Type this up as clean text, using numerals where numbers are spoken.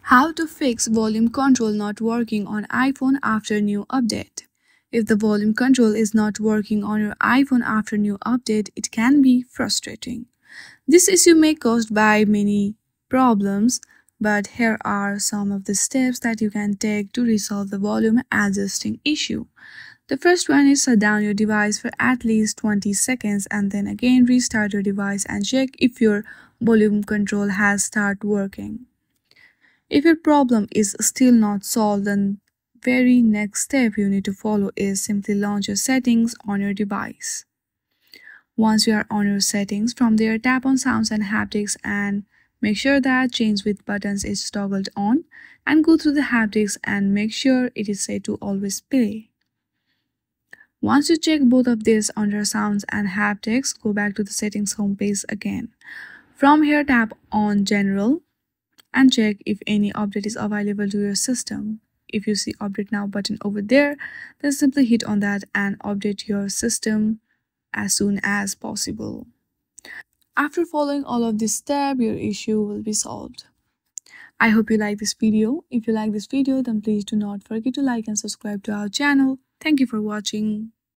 How to fix volume control not working on iPhone after new update. If the volume control is not working on your iPhone after new update, it can be frustrating. This issue may caused by many problems, but here are some of the steps that you can take to resolve the volume adjusting issue. The first one is shut down your device for at least 20 seconds and then again restart your device and check if your volume control has started working. If your problem is still not solved, then very next step you need to follow is simply launch your settings on your device. Once you are on your settings, from there tap on sounds and haptics and make sure that change with buttons is toggled on, and go through the haptics and make sure it is set to always play. Once you check both of these under sounds and haptics, go back to the settings homepage again. From here tap on general and check if any update is available to your system. If you see update now button over there, then simply hit on that and update your system as soon as possible. After following all of this step, your issue will be solved. I hope you like this video. If you like this video, then please do not forget to like and subscribe to our channel. Thank you for watching.